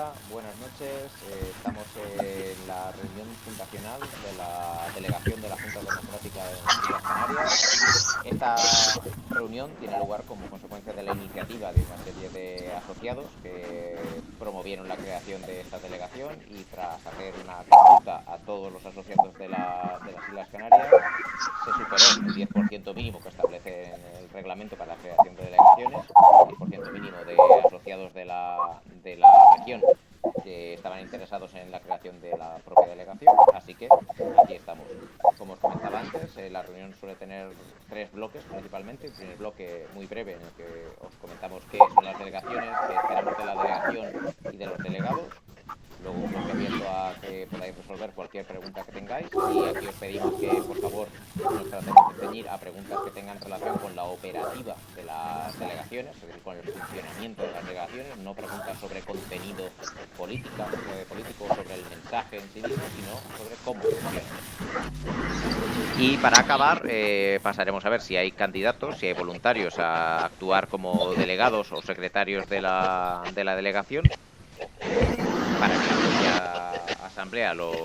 Mesa, buenas noches. Estamos en la reunión fundacional de la delegación de la Junta Democrática de las Islas Canarias. Esta reunión tiene lugar como consecuencia de la iniciativa de una serie de asociados que promovieron la creación de esta delegación y tras hacer una consulta a todos los asociados de las Islas Canarias se superó el 10% mínimo que establece en el reglamento para la creación de delegaciones, el 10% mínimo de asociados de la región que estaban interesados en la creación de la propia delegación, así que aquí estamos. Como os comentaba antes, la reunión suele tener tres bloques principalmente. Un primer bloque muy breve en el que os comentamos qué son las delegaciones, qué esperamos de la delegación y de los delegados. Luego un bloque abierto a que podáis resolver cualquier pregunta que tengáis, y aquí os pedimos que por favor nos tratemos de ceñir a preguntas que tengan relación con la operativa de las delegaciones, es decir, con el funcionamiento de las delegaciones, no preguntas sobre contenido político o sobre el mensaje en sí mismo, sino sobre cómo funcionan. Y para acabar, pasaremos a ver si hay candidatos, si hay voluntarios a actuar como delegados o secretarios de la delegación, para que la propia asamblea los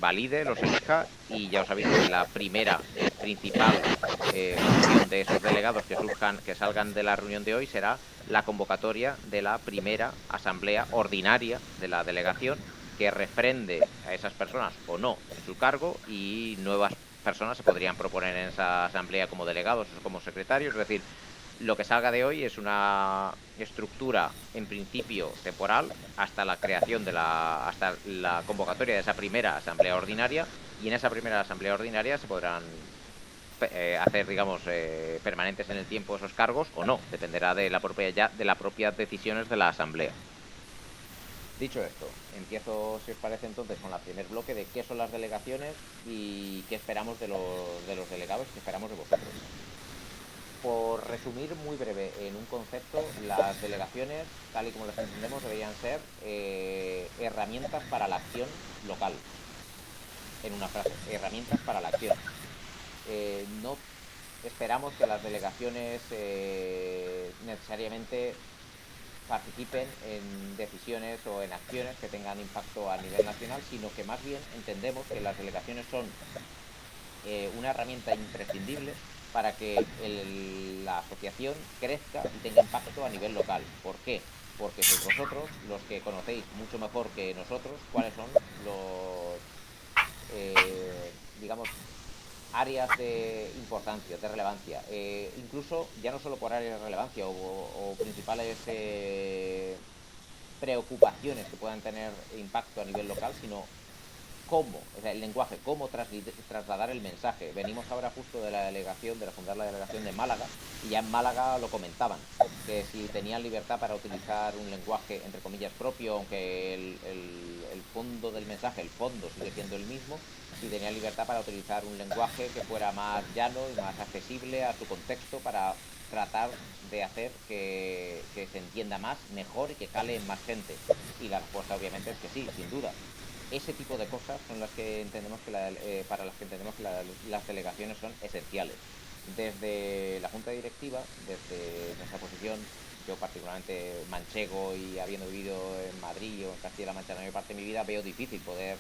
valide, los elija, y ya os aviso que la primera principal función de esos delegados que salgan de la reunión de hoy será la convocatoria de la primera asamblea ordinaria de la delegación, que refrende a esas personas o no en su cargo, y nuevas personas se podrían proponer en esa asamblea como delegados o como secretarios. Es decir, lo que salga de hoy es una estructura en principio temporal hasta la creación hasta la convocatoria de esa primera asamblea ordinaria, y en esa primera asamblea ordinaria se podrán hacer, digamos, permanentes en el tiempo esos cargos o no, dependerá de las propias decisiones de la asamblea. Dicho esto, empiezo, si os parece, entonces con el primer bloque de qué son las delegaciones y qué esperamos de los delegados, qué esperamos de vosotros. Por resumir muy breve en un concepto, las delegaciones, tal y como las entendemos, deberían ser herramientas para la acción local. En una frase, herramientas para la acción. No esperamos que las delegaciones necesariamente participen en decisiones o en acciones que tengan impacto a nivel nacional, sino que más bien entendemos que las delegaciones son una herramienta imprescindible para que la asociación crezca y tenga impacto a nivel local. ¿Por qué? Porque sois vosotros los que conocéis mucho mejor que nosotros cuáles son los, digamos, áreas de importancia, de relevancia, incluso ya no solo por áreas de relevancia o principales preocupaciones que puedan tener impacto a nivel local, sino cómo, o sea, el lenguaje, cómo trasladar el mensaje. Venimos ahora justo de la delegación, de fundar la delegación de Málaga, y ya en Málaga lo comentaban, que si tenían libertad para utilizar un lenguaje, entre comillas, propio, aunque el fondo del mensaje, el fondo sigue siendo el mismo, si tenían libertad para utilizar un lenguaje que fuera más llano y más accesible a su contexto para tratar de hacer que se entienda más, mejor y que cale en más gente. Y la respuesta obviamente es que sí, sin duda. Ese tipo de cosas son las que entendemos para las que entendemos que las delegaciones son esenciales. Desde la junta directiva, desde nuestra posición, yo particularmente manchego y habiendo vivido en Madrid o en Castilla-La Mancha la mayor parte de mi vida, veo difícil poder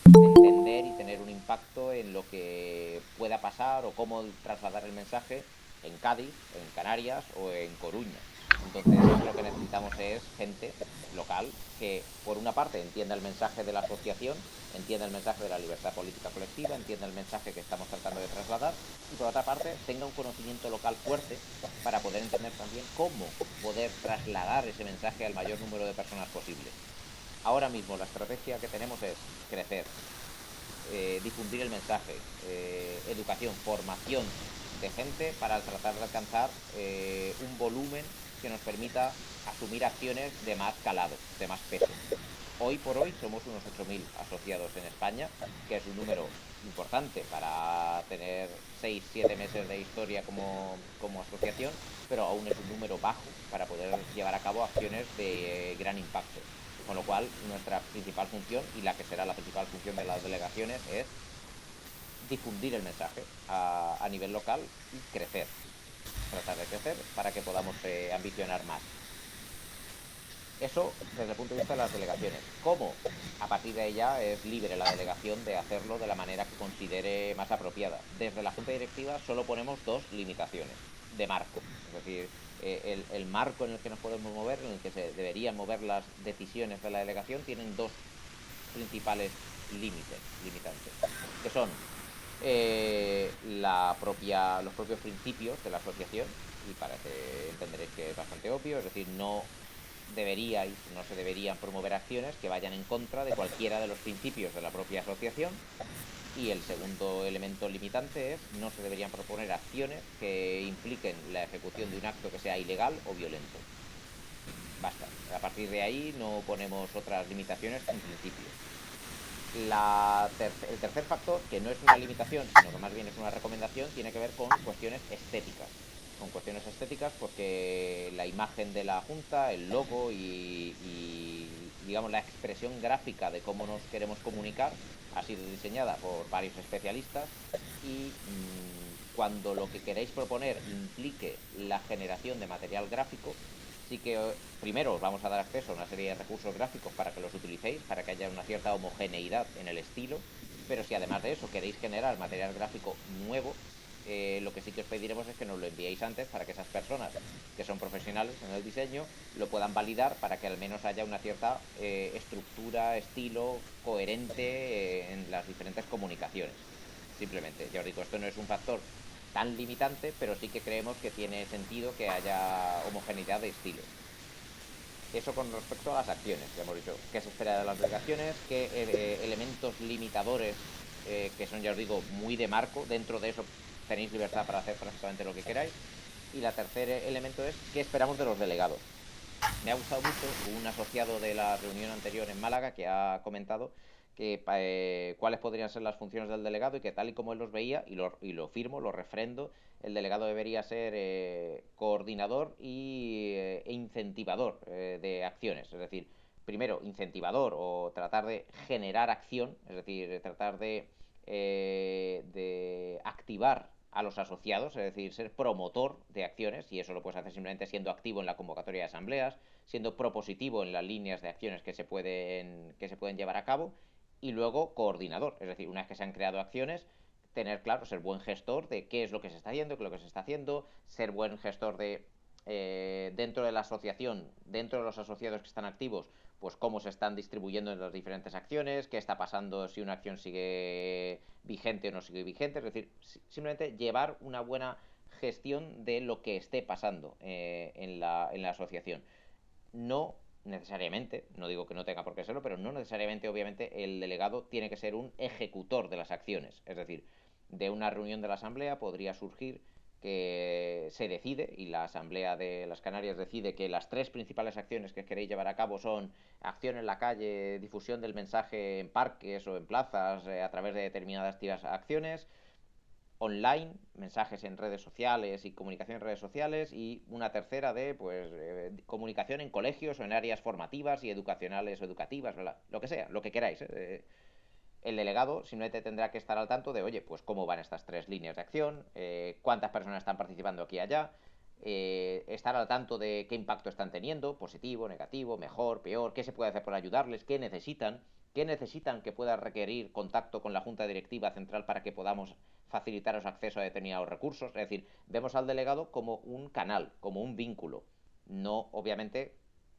entender y tener un impacto en lo que pueda pasar o cómo trasladar el mensaje en Cádiz, en Canarias o en Coruña. Entonces lo que necesitamos es gente local que, por una parte, entienda el mensaje de la asociación, entienda el mensaje de la libertad política colectiva, entienda el mensaje que estamos tratando de trasladar, y por otra parte tenga un conocimiento local fuerte para poder entender también cómo poder trasladar ese mensaje al mayor número de personas posible. Ahora mismo la estrategia que tenemos es crecer, difundir el mensaje, educación, formación de gente para tratar de alcanzar un volumen que nos permita asumir acciones de más calado, de más peso. Hoy por hoy somos unos 8.000 asociados en España, que es un número importante para tener 6-7 meses de historia como asociación, pero aún es un número bajo para poder llevar a cabo acciones de gran impacto. Con lo cual, nuestra principal función, y la que será la principal función de las delegaciones, es difundir el mensaje a nivel local y crecer. Tratar de crecer para que podamos ambicionar más. Eso desde el punto de vista de las delegaciones. ¿Cómo? A partir de ahí ya es libre la delegación de hacerlo de la manera que considere más apropiada. Desde la Junta Directiva solo ponemos dos limitaciones de marco. Es decir, el marco en el que nos podemos mover, en el que se deberían mover las decisiones de la delegación, tienen dos principales limitantes, que son los propios principios de la asociación, y parece entenderéis que es bastante obvio, es decir, no se deberían promover acciones que vayan en contra de cualquiera de los principios de la propia asociación. Y el segundo elemento limitante es no se deberían proponer acciones que impliquen la ejecución de un acto que sea ilegal o violento. Basta. A partir de ahí no ponemos otras limitaciones en principio. El tercer factor, que no es una limitación, sino que más bien es una recomendación, tiene que ver con cuestiones estéticas. Con cuestiones estéticas porque la imagen de la Junta, el logo digamos, la expresión gráfica de cómo nos queremos comunicar ha sido diseñada por varios especialistas y cuando lo que queréis proponer implique la generación de material gráfico, sí que primero os vamos a dar acceso a una serie de recursos gráficos para que los utilicéis, para que haya una cierta homogeneidad en el estilo, pero si además de eso queréis generar material gráfico nuevo, lo que sí que os pediremos es que nos lo enviéis antes para que esas personas que son profesionales en el diseño lo puedan validar para que al menos haya una cierta estructura, estilo coherente en las diferentes comunicaciones. Simplemente, ya os digo, esto no es un factor tan limitante, pero sí que creemos que tiene sentido que haya homogeneidad de estilo. Eso con respecto a las acciones, ya hemos dicho qué se espera de las delegaciones, qué elementos limitadores, que son, ya os digo, muy de marco. Dentro de eso tenéis libertad para hacer prácticamente lo que queráis. Y la tercer elemento es qué esperamos de los delegados. Me ha gustado mucho un asociado de la reunión anterior en Málaga que ha comentado cuáles podrían ser las funciones del delegado y que tal y como él los veía, y lo firmo, lo refrendo, el delegado debería ser coordinador e incentivador de acciones. Es decir, primero, incentivador o tratar de generar acción, es decir, tratar de activar a los asociados, es decir, ser promotor de acciones, y eso lo puedes hacer simplemente siendo activo en la convocatoria de asambleas, siendo propositivo en las líneas de acciones que se pueden llevar a cabo, y luego coordinador, es decir, una vez que se han creado acciones, tener claro, ser buen gestor de qué es lo que se está haciendo, qué es lo que se está haciendo, ser buen gestor de dentro de la asociación, dentro de los asociados que están activos, pues cómo se están distribuyendo en las diferentes acciones, qué está pasando si una acción sigue vigente o no sigue vigente, es decir, simplemente llevar una buena gestión de lo que esté pasando en la asociación. No necesariamente, no digo que no tenga por qué serlo, pero no necesariamente, obviamente, el delegado tiene que ser un ejecutor de las acciones. Es decir, de una reunión de la Asamblea podría surgir que se decide, y la Asamblea de las Canarias decide que las tres principales acciones que queréis llevar a cabo son acción en la calle, difusión del mensaje en parques o en plazas a través de determinadas acciones, online, mensajes en redes sociales y comunicación en redes sociales, y una tercera de comunicación en colegios o en áreas formativas y educacionales o educativas, lo que sea, lo que queráis. El delegado simplemente tendrá que estar al tanto de, oye, pues cómo van estas tres líneas de acción, cuántas personas están participando aquí y allá, estar al tanto de qué impacto están teniendo, positivo, negativo, mejor, peor, qué se puede hacer por ayudarles, qué necesitan que pueda requerir contacto con la Junta Directiva Central para que podamos facilitaros acceso a determinados recursos. Es decir, vemos al delegado como un canal, como un vínculo. No, obviamente,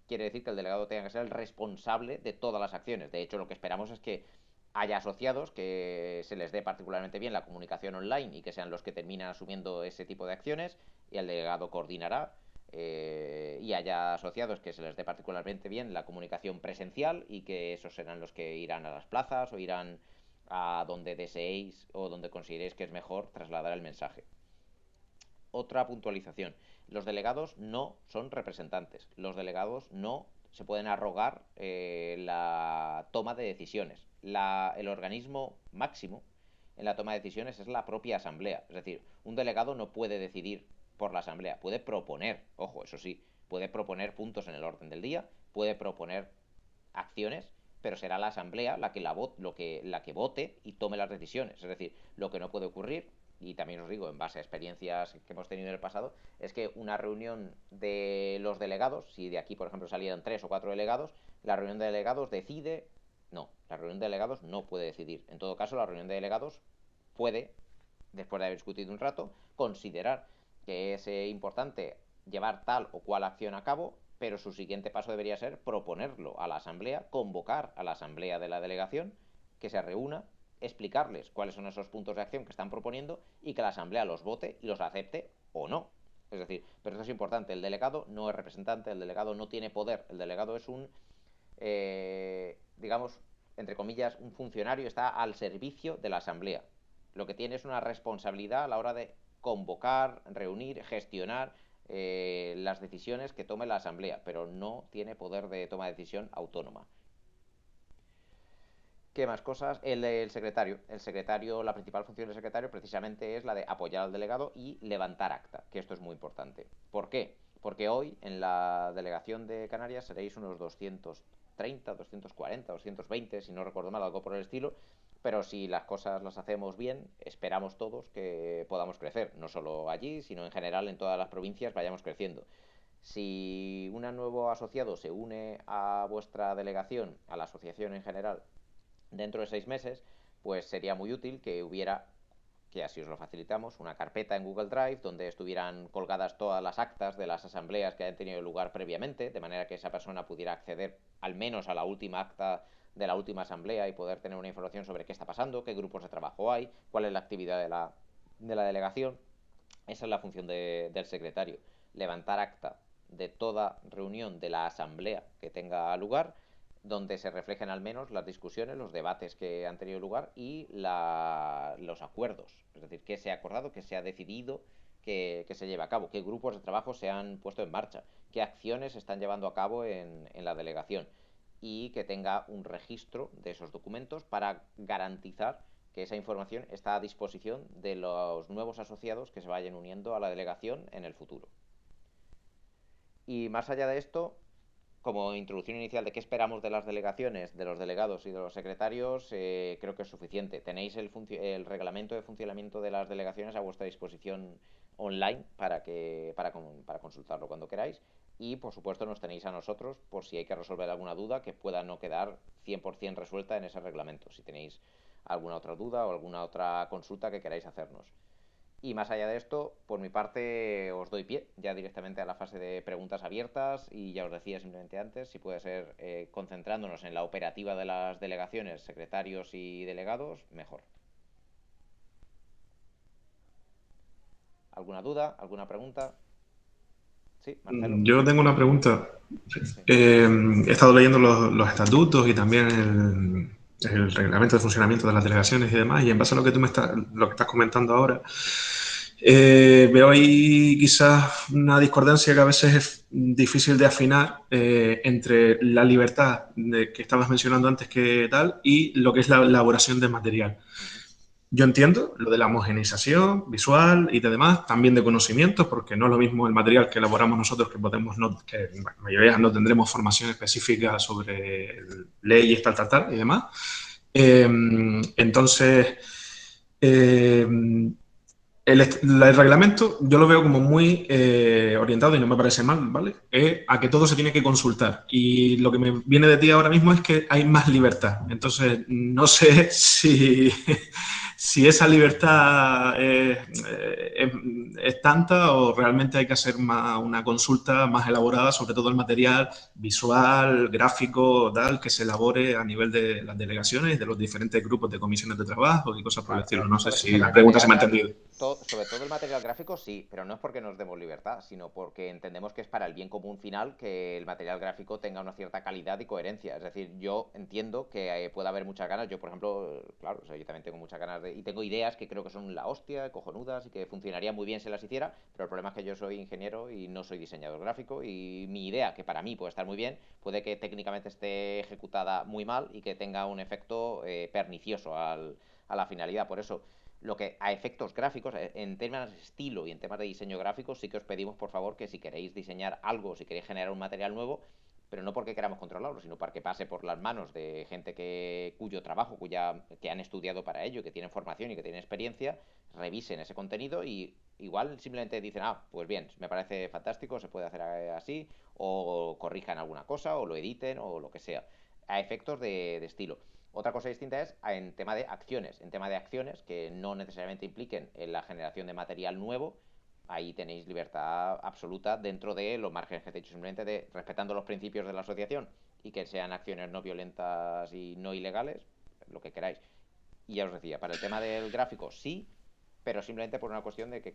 quiere decir que el delegado tenga que ser el responsable de todas las acciones. De hecho, lo que esperamos es que haya asociados que se les dé particularmente bien la comunicación online y que sean los que terminan asumiendo ese tipo de acciones, y el delegado coordinará, y haya asociados que se les dé particularmente bien la comunicación presencial y que esos serán los que irán a las plazas o irán a donde deseéis o donde consideréis que es mejor trasladar el mensaje. Otra puntualización: los delegados no son representantes, los delegados no se pueden arrogar la toma de decisiones. El organismo máximo en la toma de decisiones es la propia asamblea, es decir, un delegado no puede decidir por la asamblea, puede proponer, ojo, eso sí, puede proponer puntos en el orden del día, puede proponer acciones, pero será la asamblea la que vote y tome las decisiones. Es decir, lo que no puede ocurrir y también os digo, en base a experiencias que hemos tenido en el pasado, es que una reunión de los delegados, si de aquí, por ejemplo, salieran 3 o 4 delegados, la reunión de delegados decide. No, la reunión de delegados no puede decidir. En todo caso, la reunión de delegados puede, después de haber discutido un rato, considerar que es importante llevar tal o cual acción a cabo, pero su siguiente paso debería ser proponerlo a la asamblea, convocar a la asamblea de la delegación, que se reúna, explicarles cuáles son esos puntos de acción que están proponiendo y que la asamblea los vote y los acepte o no. Es decir, pero esto es importante, el delegado no es representante, el delegado no tiene poder, el delegado es un, digamos, entre comillas, un funcionario, está al servicio de la asamblea. Lo que tiene es una responsabilidad a la hora de convocar, reunir, gestionar las decisiones que tome la asamblea, pero no tiene poder de toma de decisión autónoma. ¿Qué más cosas? El secretario. El secretario, la principal función del secretario precisamente es la de apoyar al delegado y levantar acta, que esto es muy importante. ¿Por qué? Porque hoy en la delegación de Canarias seréis unos 230, 240, 220, si no recuerdo mal, algo por el estilo, pero si las cosas las hacemos bien, esperamos todos que podamos crecer, no solo allí, sino en general en todas las provincias vayamos creciendo. Si un nuevo asociado se une a vuestra delegación, a la asociación en general, dentro de 6 meses, pues sería muy útil que hubiera, que así os lo facilitamos, una carpeta en Google Drive donde estuvieran colgadas todas las actas de las asambleas que hayan tenido lugar previamente, de manera que esa persona pudiera acceder al menos a la última acta de la última asamblea y poder tener una información sobre qué está pasando, qué grupos de trabajo hay, cuál es la actividad de la delegación. Esa es la función del secretario, levantar acta de toda reunión de la asamblea que tenga lugar, donde se reflejen al menos las discusiones, los debates que han tenido lugar y los acuerdos. Es decir, qué se ha acordado, qué se ha decidido que se lleve a cabo, qué grupos de trabajo se han puesto en marcha, qué acciones se están llevando a cabo en la delegación y que tenga un registro de esos documentos para garantizar que esa información está a disposición de los nuevos asociados que se vayan uniendo a la delegación en el futuro. Y más allá de esto, como introducción inicial de qué esperamos de las delegaciones, de los delegados y de los secretarios, creo que es suficiente. Tenéis el reglamento de funcionamiento de las delegaciones a vuestra disposición online para consultarlo cuando queráis. Y por supuesto nos tenéis a nosotros por si hay que resolver alguna duda que pueda no quedar 100% resuelta en ese reglamento. Si tenéis alguna otra duda o alguna otra consulta que queráis hacernos. Y más allá de esto, por mi parte, os doy pie ya directamente a la fase de preguntas abiertas y ya os decía simplemente antes, si puede ser concentrándonos en la operativa de las delegaciones, secretarios y delegados, mejor. ¿Alguna duda? ¿Alguna pregunta? Sí, Marcelo. Yo tengo una pregunta. Sí. He estado leyendo los estatutos y también el reglamento de funcionamiento de las delegaciones y demás, y en base a lo que lo que estás comentando ahora, veo ahí quizás una discordancia que a veces es difícil de afinar entre la libertad que estabas mencionando antes que tal y lo que es la elaboración de material. Ujú. Yo entiendo lo de la homogeneización visual y de demás, también de conocimientos, porque no es lo mismo el material que elaboramos nosotros, que podemos que la mayoría no tendremos formación específica sobre leyes, tal, y demás. Entonces, eh, el reglamento yo lo veo como muy orientado, y no me parece mal, ¿vale? A que todo se tiene que consultar. Y lo que me viene de ti ahora mismo es que hay más libertad. Entonces, no sé si esa libertad es tanta o realmente hay que hacer una consulta más elaborada sobre todo el material visual, gráfico, tal, que se elabore a nivel de las delegaciones, de los diferentes grupos de comisiones de trabajo y cosas por el Claro. estilo. No sé si Sobre la el pregunta se me ha material, entendido. sobre todo el material gráfico, sí, pero no es porque nos demos libertad, sino porque entendemos que es para el bien común final que el material gráfico tenga una cierta calidad y coherencia. Es decir, yo entiendo que pueda haber muchas ganas. Yo, por ejemplo, claro, o sea, yo también tengo muchas ganas y tengo ideas que creo que son la hostia, cojonudas y que funcionarían muy bien si las hiciera, pero el problema es que yo soy ingeniero y no soy diseñador gráfico y mi idea, que para mí puede estar muy bien, puede que técnicamente esté ejecutada muy mal y que tenga un efecto pernicioso a la finalidad. Por eso, lo que a efectos gráficos, en temas de estilo y en temas de diseño gráfico, sí que os pedimos por favor que si queréis diseñar algo, si queréis generar un material nuevo, pero no porque queramos controlarlo, sino para que pase por las manos de gente cuyo trabajo, que han estudiado para ello, que tienen formación y que tienen experiencia, revisen ese contenido y igual simplemente dicen, pues bien, me parece fantástico, se puede hacer así, o corrijan alguna cosa, o lo editen, o lo que sea, a efectos de estilo. Otra cosa distinta es en tema de acciones que no necesariamente impliquen en la generación de material nuevo. Ahí tenéis libertad absoluta dentro de los márgenes que te he dicho, simplemente de respetando los principios de la asociación y que sean acciones no violentas y no ilegales, lo que queráis. Y ya os decía, para el tema del gráfico sí, pero simplemente por una cuestión de que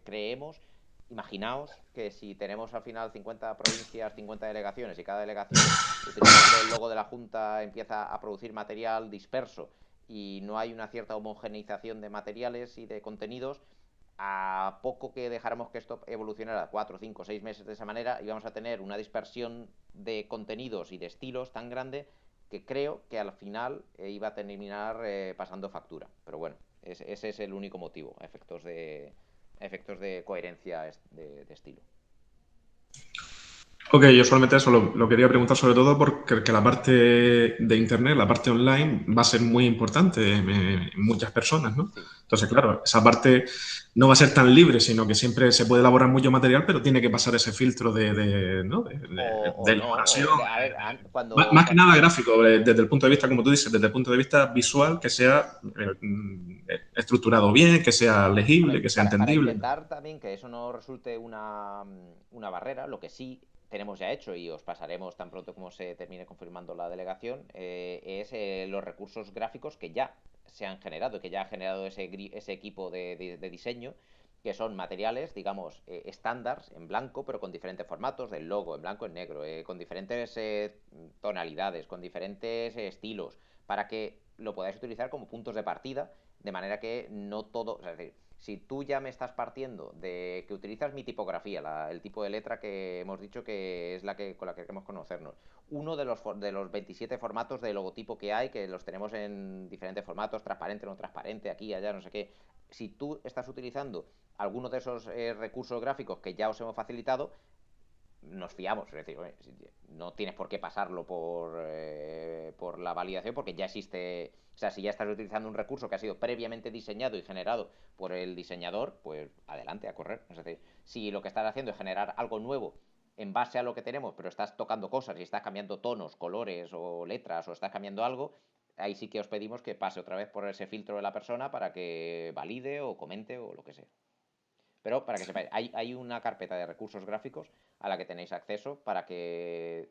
imaginaos que si tenemos al final 50 provincias, 50 delegaciones y cada delegación utilizando el logo de la Junta empieza a producir material disperso y no hay una cierta homogeneización de materiales y de contenidos, a poco que dejáramos que esto evolucionara 4, 5, 6 meses de esa manera, íbamos a tener una dispersión de contenidos y de estilos tan grande que creo que al final iba a terminar pasando factura. Pero bueno, ese es el único motivo, a efectos de coherencia de estilo. Ok, yo solamente eso lo quería preguntar sobre todo porque que la parte de Internet, la parte online, va a ser muy importante en muchas personas, ¿no? Sí. Entonces, claro, esa parte no va a ser tan libre, sino que siempre se puede elaborar mucho material, pero tiene que pasar ese filtro ¿no? O de no, elaboración. a ver, Más que nada gráfico, desde el punto de vista, como tú dices, desde el punto de vista visual, que sea estructurado bien, que sea legible, hombre, que sea para entendible. intentar también que eso no resulte una barrera, lo que sí tenemos ya hecho y os pasaremos tan pronto como se termine confirmando la delegación, es los recursos gráficos que ya se han generado, que ya ha generado ese equipo de diseño, que son materiales, digamos, estándares en blanco, pero con diferentes formatos, del logo en blanco, en negro, con diferentes tonalidades, con diferentes estilos, para que lo podáis utilizar como puntos de partida, de manera que no todo, o sea, es decir, si tú ya me estás partiendo de que utilizas mi tipografía, el tipo de letra que hemos dicho que es con la que queremos conocernos, uno de los 27 formatos de logotipo que hay, que los tenemos en diferentes formatos, transparente, no transparente, aquí, allá, no sé qué, si tú estás utilizando alguno de esos recursos gráficos que ya os hemos facilitado, nos fiamos, es decir, no tienes por qué pasarlo por la validación porque ya existe, o sea, si ya estás utilizando un recurso que ha sido previamente diseñado y generado por el diseñador, pues adelante a correr. Es decir, si lo que estás haciendo es generar algo nuevo en base a lo que tenemos, pero estás tocando cosas y estás cambiando tonos, colores o letras o estás cambiando algo, ahí sí que os pedimos que pase otra vez por ese filtro de la persona para que valide o comente o lo que sea. Pero para que sepáis, hay una carpeta de recursos gráficos a la que tenéis acceso para que,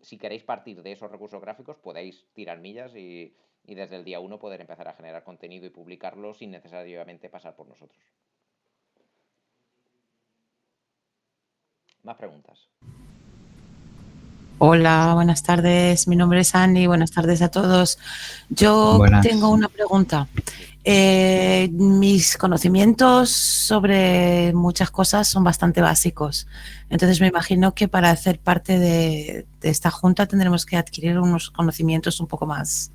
si queréis partir de esos recursos gráficos, podáis tirar millas y desde el día 1 poder empezar a generar contenido y publicarlo sin necesariamente pasar por nosotros. Más preguntas. Hola, buenas tardes. Mi nombre es Annie. Buenas tardes a todos. Yo tengo una pregunta. Mis conocimientos sobre muchas cosas son bastante básicos. Entonces me imagino que para hacer parte de esta junta tendremos que adquirir unos conocimientos un poco más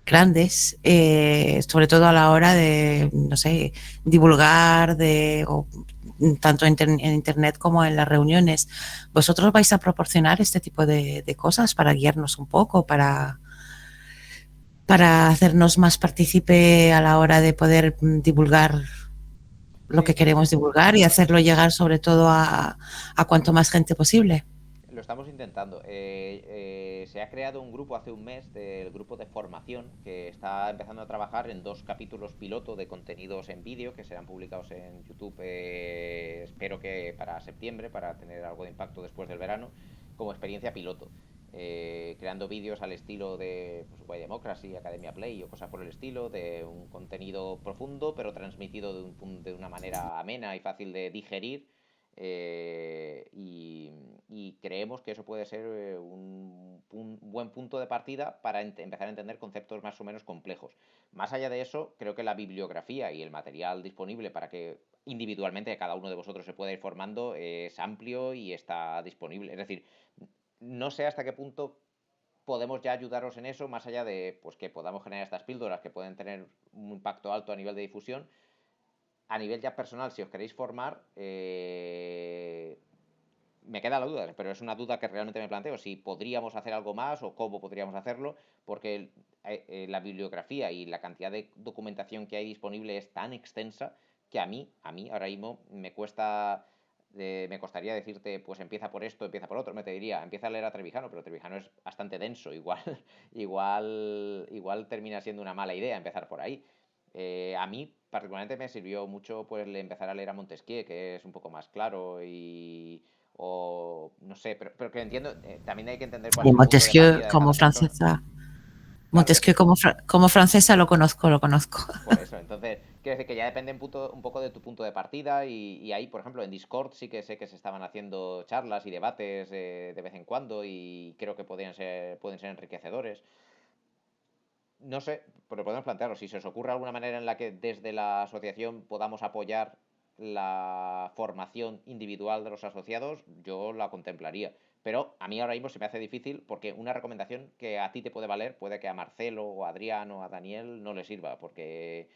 grandes, sobre todo a la hora de, no sé, divulgar tanto en Internet como en las reuniones. ¿Vosotros vais a proporcionar este tipo de cosas para guiarnos un poco, para hacernos más partícipe a la hora de poder divulgar lo que Sí, queremos divulgar y hacerlo llegar sobre todo a cuanto más gente posible? lo estamos intentando. Se ha creado un grupo hace un mes, del grupo de formación, que está empezando a trabajar en 2 capítulos piloto de contenidos en vídeo que serán publicados en YouTube, espero que para septiembre, para tener algo de impacto después del verano, como experiencia piloto. Creando vídeos al estilo de Why Democracy, Academia Play o cosas por el estilo, de un contenido profundo, pero transmitido de una manera amena y fácil de digerir. Y creemos que eso puede ser un buen punto de partida para empezar a entender conceptos más o menos complejos. Más allá de eso, creo que la bibliografía y el material disponible para que individualmente cada uno de vosotros se pueda ir formando es amplio y está disponible. Es decir, no sé hasta qué punto podemos ya ayudaros en eso, más allá de pues que podamos generar estas píldoras que pueden tener un impacto alto a nivel de difusión. A nivel ya personal, si os queréis formar, me queda la duda, pero es una duda que realmente me planteo, si podríamos hacer algo más o cómo podríamos hacerlo, porque la bibliografía y la cantidad de documentación que hay disponible es tan extensa que a mí ahora mismo me costaría decirte, pues empieza por esto, empieza por otro. Me te diría, empieza a leer a Trevijano, pero Trevijano es bastante denso, igual termina siendo una mala idea empezar por ahí. A mí particularmente me sirvió mucho pues empezar a leer a Montesquieu, que es un poco más claro o no sé, pero que entiendo, también hay que entender cuál Y es el punto de Montesquieu partida de como cada persona. francesa. Claro, Montesquieu como francesa lo conozco. por eso, entonces, quiero decir que ya depende un poco de tu punto de partida y ahí, por ejemplo, en Discord sí que sé que se estaban haciendo charlas y debates de vez en cuando y creo que pueden ser enriquecedores. No sé, pero podemos plantearlo. Si se os ocurre alguna manera en la que desde la asociación podamos apoyar la formación individual de los asociados, yo la contemplaría. Pero a mí ahora mismo se me hace difícil porque una recomendación que a ti te puede valer puede que a Marcelo o a Adrián o a Daniel no le sirva porque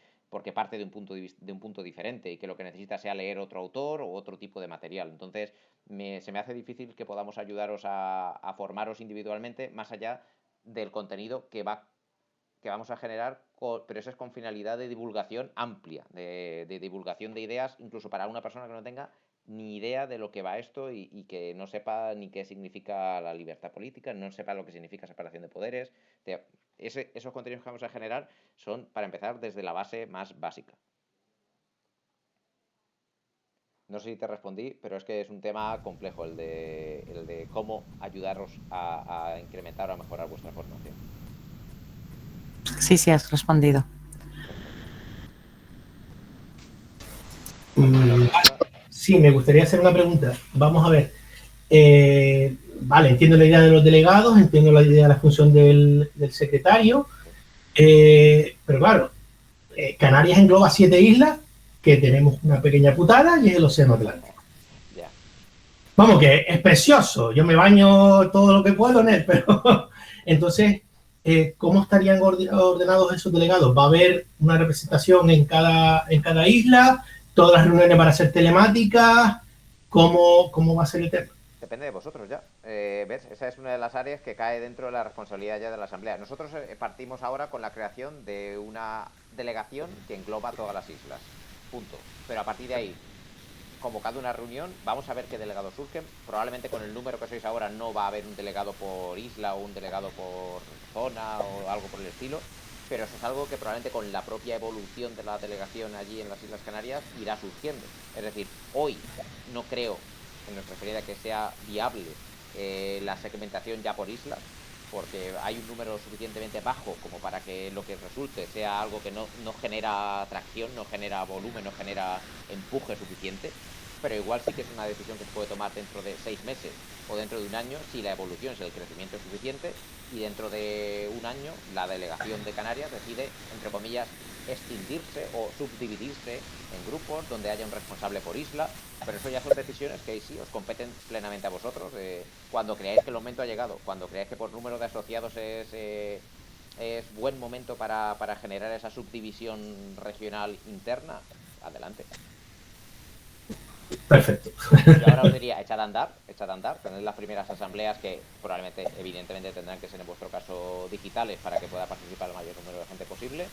parte de un punto diferente y que lo que necesita sea leer otro autor o otro tipo de material. Entonces se me hace difícil que podamos ayudaros a formaros individualmente más allá del contenido que vamos a generar, pero eso es con finalidad de divulgación amplia, de divulgación de ideas, incluso para una persona que no tenga ni idea de lo que va esto y que no sepa ni qué significa la libertad política, no sepa lo que significa separación de poderes. Esos contenidos que vamos a generar son, para empezar, desde la base más básica. No sé si te respondí, pero es que es un tema complejo el de cómo ayudaros a incrementar o a mejorar vuestra formación. Sí, has respondido. Sí, me gustaría hacer una pregunta. Vamos a ver. Vale, entiendo la idea de los delegados, entiendo la idea de la función del secretario, pero claro, Canarias engloba 7 islas, que tenemos una pequeña putada y es el Océano Atlántico. Yeah. Vamos, que es precioso, yo me baño todo lo que puedo en él, pero entonces, ¿cómo estarían ordenados esos delegados? ¿Va a haber una representación en cada isla? ¿Todas las reuniones van a ser telemáticas? ¿Cómo va a ser el tema? Depende de vosotros ya. ¿Ves? Esa es una de las áreas que cae dentro de la responsabilidad ya de la Asamblea. Nosotros partimos ahora con la creación de una delegación que engloba todas las islas. Punto. Pero a partir de ahí, convocado una reunión, vamos a ver qué delegados surgen. Probablemente con el número que sois ahora no va a haber un delegado por isla o un delegado por zona o algo por el estilo. Pero eso es algo que probablemente con la propia evolución de la delegación allí en las Islas Canarias irá surgiendo. Es decir, hoy no creo en nuestra experiencia que sea viable la segmentación ya por islas, porque hay un número suficientemente bajo como para que lo que resulte sea algo que no genera atracción, no genera volumen, no genera empuje suficiente, pero igual sí que es una decisión que se puede tomar dentro de 6 meses o dentro de un año si la evolución, si el crecimiento es suficiente, y dentro de un año la delegación de Canarias decide, entre comillas, extinguirse o subdividirse en grupos donde haya un responsable por isla, pero eso ya son decisiones que ahí sí os competen plenamente a vosotros. Cuando creáis que el momento ha llegado, cuando creáis que por número de asociados es buen momento para generar esa subdivisión regional interna, adelante. Perfecto. Yo ahora os diría, echad a andar, tened las primeras asambleas que probablemente, evidentemente, tendrán que ser en vuestro caso digitales para que pueda participar el mayor número de gente posible,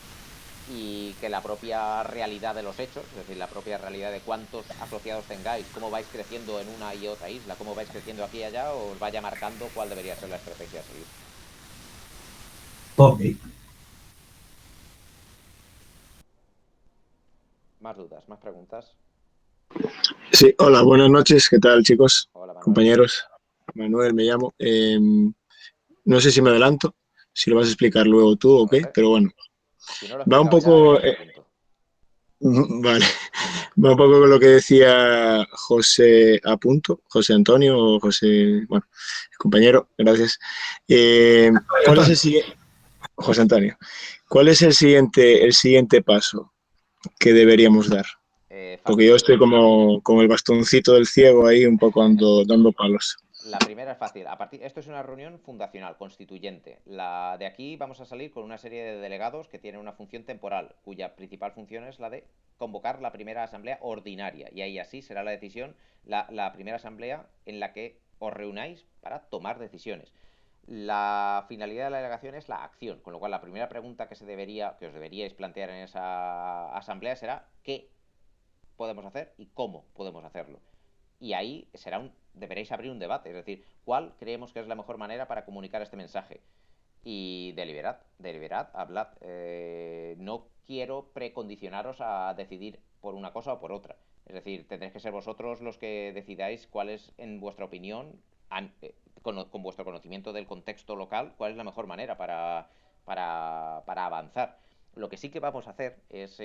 y que la propia realidad de los hechos, es decir, la propia realidad de cuántos asociados tengáis, cómo vais creciendo en una y otra isla, cómo vais creciendo aquí y allá, os vaya marcando cuál debería ser la estrategia a seguir. Ok. Más dudas, más preguntas. Sí, hola, buenas noches. ¿Qué tal, chicos? Hola, Manuel. Compañeros. Manuel me llamo. No sé si me adelanto, si lo vas a explicar luego tú o qué, pero bueno. Si no lo he Va un explicado poco... ya, punto. Vale. Va un poco con lo que decía José José Antonio o José... Bueno, compañero, gracias. ¿Cuál es el siguiente... José Antonio. ¿Cuál es el siguiente paso que deberíamos dar? Porque yo estoy como con el bastoncito del ciego ahí un poco dando palos. La primera es fácil. Esto es una reunión fundacional, constituyente. De aquí vamos a salir con una serie de delegados que tienen una función temporal, cuya principal función es la de convocar la primera asamblea ordinaria. Y ahí así será la decisión, la primera asamblea en la que os reunáis para tomar decisiones. La finalidad de la delegación es la acción, con lo cual la primera pregunta que os deberíais plantear en esa asamblea será ¿qué podemos hacer y cómo podemos hacerlo? Y ahí deberéis abrir un debate, es decir, ¿cuál creemos que es la mejor manera para comunicar este mensaje? Y deliberad, hablad. No quiero precondicionaros a decidir por una cosa o por otra. Es decir, tendréis que ser vosotros los que decidáis cuál es, en vuestra opinión, con vuestro conocimiento del contexto local, cuál es la mejor manera para avanzar. Lo que sí que vamos a hacer es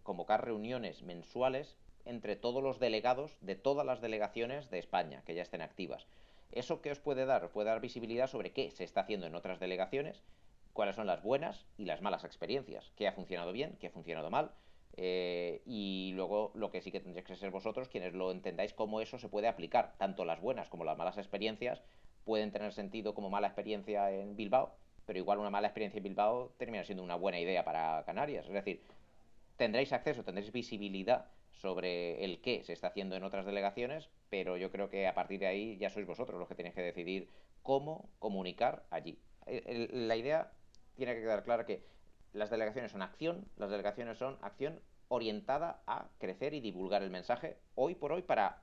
convocar reuniones mensuales entre todos los delegados de todas las delegaciones de España que ya estén activas. ¿Eso qué os puede dar? Os puede dar visibilidad sobre qué se está haciendo en otras delegaciones, cuáles son las buenas y las malas experiencias, qué ha funcionado bien, qué ha funcionado mal, y luego lo que sí que tendréis que ser vosotros quienes lo entendáis cómo eso se puede aplicar. Tanto las buenas como las malas experiencias pueden tener sentido como mala experiencia en Bilbao, pero igual una mala experiencia en Bilbao termina siendo una buena idea para Canarias. Es decir, tendréis acceso, tendréis visibilidad sobre el qué se está haciendo en otras delegaciones, pero yo creo que a partir de ahí ya sois vosotros los que tenéis que decidir cómo comunicar allí. La idea tiene que quedar clara que las delegaciones son acción orientada a crecer y divulgar el mensaje hoy por hoy para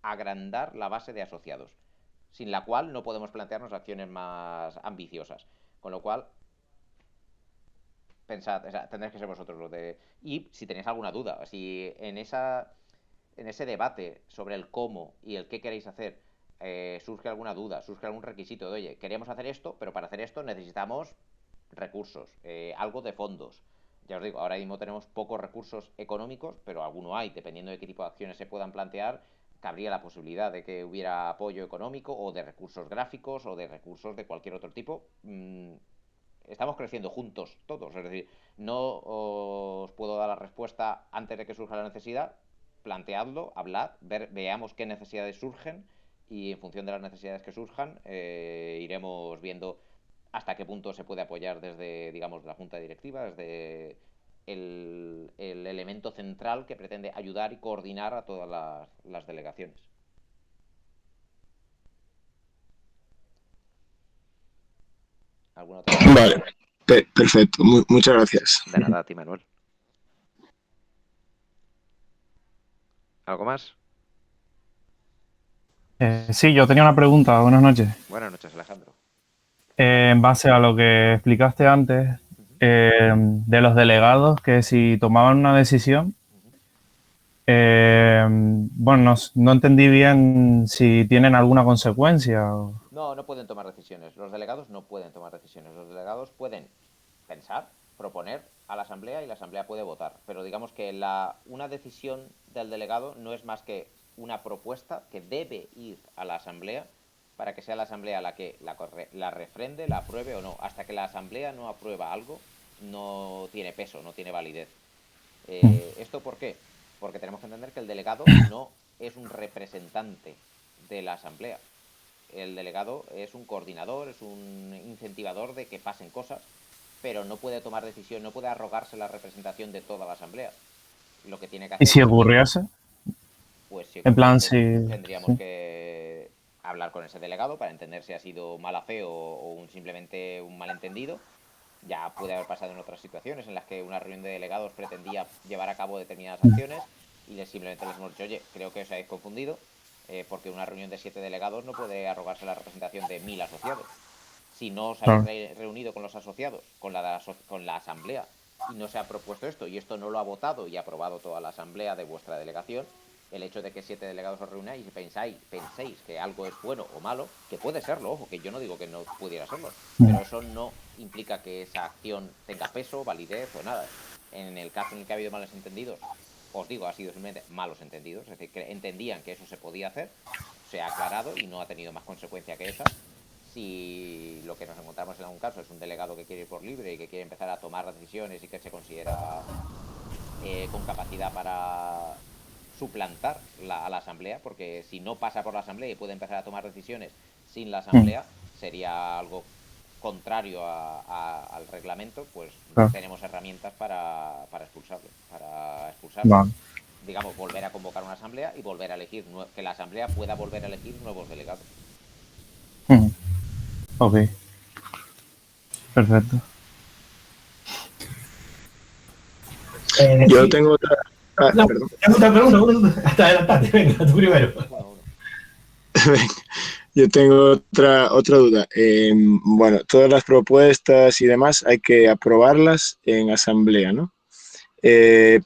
agrandar la base de asociados, sin la cual no podemos plantearnos acciones más ambiciosas. Con lo cual, pensad, o sea, tendréis que ser vosotros los de... Y si tenéis alguna duda, si en ese debate sobre el cómo y el qué queréis hacer surge alguna duda, surge algún requisito de, oye, queremos hacer esto, pero para hacer esto necesitamos recursos, algo de fondos. Ya os digo, ahora mismo tenemos pocos recursos económicos, pero alguno hay, dependiendo de qué tipo de acciones se puedan plantear, cabría la posibilidad de que hubiera apoyo económico o de recursos gráficos o de recursos de cualquier otro tipo. Estamos creciendo juntos todos, es decir, no os puedo dar la respuesta antes de que surja la necesidad. Planteadlo, hablad, veamos qué necesidades surgen y en función de las necesidades que surjan iremos viendo hasta qué punto se puede apoyar desde, digamos, la junta directiva, desde el elemento central que pretende ayudar y coordinar a todas las delegaciones. ¿Alguna otra? Vale, perfecto. Muchas gracias. De nada a ti, Manuel. ¿Algo más? Sí, yo tenía una pregunta. Buenas noches. Buenas noches, Alejandro. En base a lo que explicaste antes de los delegados, que si tomaban una decisión, bueno, no entendí bien si tienen alguna consecuencia. No pueden tomar decisiones. Los delegados no pueden tomar decisiones. Los delegados pueden pensar, proponer a la asamblea y la asamblea puede votar. Pero digamos que una decisión del delegado no es más que una propuesta que debe ir a la asamblea para que sea la asamblea la que la refrende, la apruebe o no. Hasta que la asamblea no aprueba algo, no tiene peso, no tiene validez. ¿Esto por qué? Porque tenemos que entender que el delegado no es un representante de la asamblea. El delegado es un coordinador, es un incentivador de que pasen cosas, pero no puede tomar decisión, no puede arrogarse la representación de toda la asamblea. Lo que tiene que hacer... ¿Y si ocurriese? Pues si en plan, tendríamos que hablar con ese delegado para entender si ha sido mala fe o simplemente un malentendido. Ya puede haber pasado en otras situaciones en las que una reunión de delegados pretendía llevar a cabo determinadas acciones y simplemente les hemos dicho, oye, creo que os habéis confundido, porque una reunión de 7 delegados no puede arrogarse la representación de 1000 asociados. Si no os habéis reunido con los asociados, con la asamblea, y no se ha propuesto esto, y esto no lo ha votado y aprobado toda la asamblea de vuestra delegación, el hecho de que 7 delegados os reunáis y penséis que algo es bueno o malo, que puede serlo, ojo, que yo no digo que no pudiera serlo, pero eso no implica que esa acción tenga peso, validez o nada. En el caso en el que ha habido malos entendidos, os digo, ha sido simplemente malos entendidos, es decir, que entendían que eso se podía hacer, se ha aclarado y no ha tenido más consecuencia que esa. Si lo que nos encontramos en algún caso es un delegado que quiere ir por libre y que quiere empezar a tomar decisiones y que se considera con capacidad para suplantar a la asamblea, porque si no pasa por la asamblea y puede empezar a tomar decisiones sin la asamblea, sería algo contrario al reglamento, pues tenemos herramientas para expulsarlo, Vale. digamos, volver a convocar una asamblea y volver a elegir, que la asamblea pueda volver a elegir nuevos delegados. Ok. Perfecto. Yo tengo otra... No, perdón. tengo otra pregunta. Hasta adelante, venga, tú primero. Yo tengo otra duda. Bueno, todas las propuestas y demás hay que aprobarlas en asamblea, ¿no? Sí.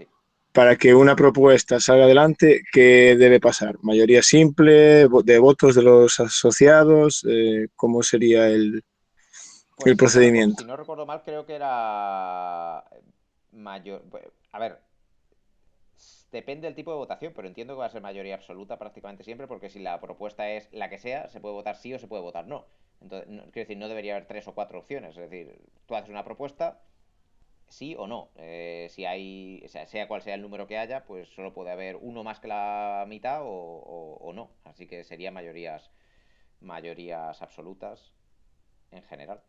Para que una propuesta salga adelante, ¿qué debe pasar? ¿Mayoría simple, de votos de los asociados? ¿Cómo sería el procedimiento? Si no recuerdo mal, creo que era mayor... A ver, depende del tipo de votación, pero entiendo que va a ser mayoría absoluta prácticamente siempre, porque si la propuesta es la que sea, se puede votar sí o se puede votar no. Entonces, quiero decir, no debería haber 3 o 4 opciones. Es decir, tú haces una propuesta, sí o no. Si hay, o sea cual sea el número que haya, pues solo puede haber uno más que la mitad o no. Así que serían mayorías absolutas en general.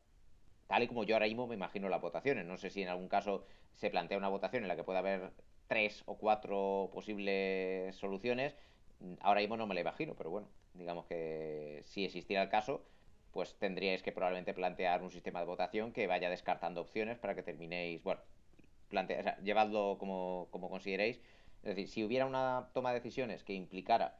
Tal y como yo ahora mismo me imagino las votaciones. No sé si en algún caso se plantea una votación en la que pueda haber 3 o 4 posibles soluciones. Ahora mismo no me la imagino, pero bueno, digamos que si existiera el caso, pues tendríais que probablemente plantear un sistema de votación que vaya descartando opciones para que terminéis, bueno, o sea, llevadlo como consideréis. Es decir, si hubiera una toma de decisiones que implicara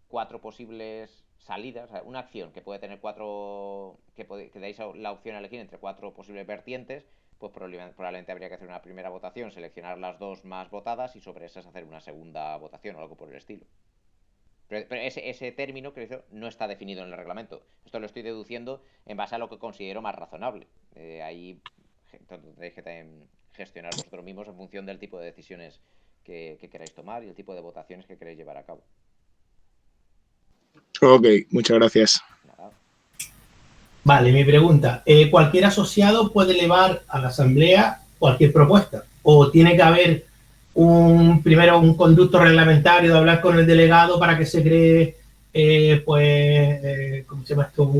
4 posibles salidas, o sea, una acción que puede tener 4, que dais la opción a elegir entre 4 posibles vertientes, pues probablemente habría que hacer una primera votación, seleccionar las 2 más votadas y sobre esas hacer una segunda votación o algo por el estilo. Pero ese término, creo, no está definido en el reglamento. Esto lo estoy deduciendo en base a lo que considero más razonable. Ahí tendréis que también gestionar vosotros mismos en función del tipo de decisiones que queráis tomar y el tipo de votaciones que queréis llevar a cabo. Ok, muchas gracias. Nada. Vale, mi pregunta. ¿Cualquier asociado puede elevar a la asamblea cualquier propuesta? ¿O tiene que haber primero un conducto reglamentario de hablar con el delegado para que se cree, ¿cómo se llama esto?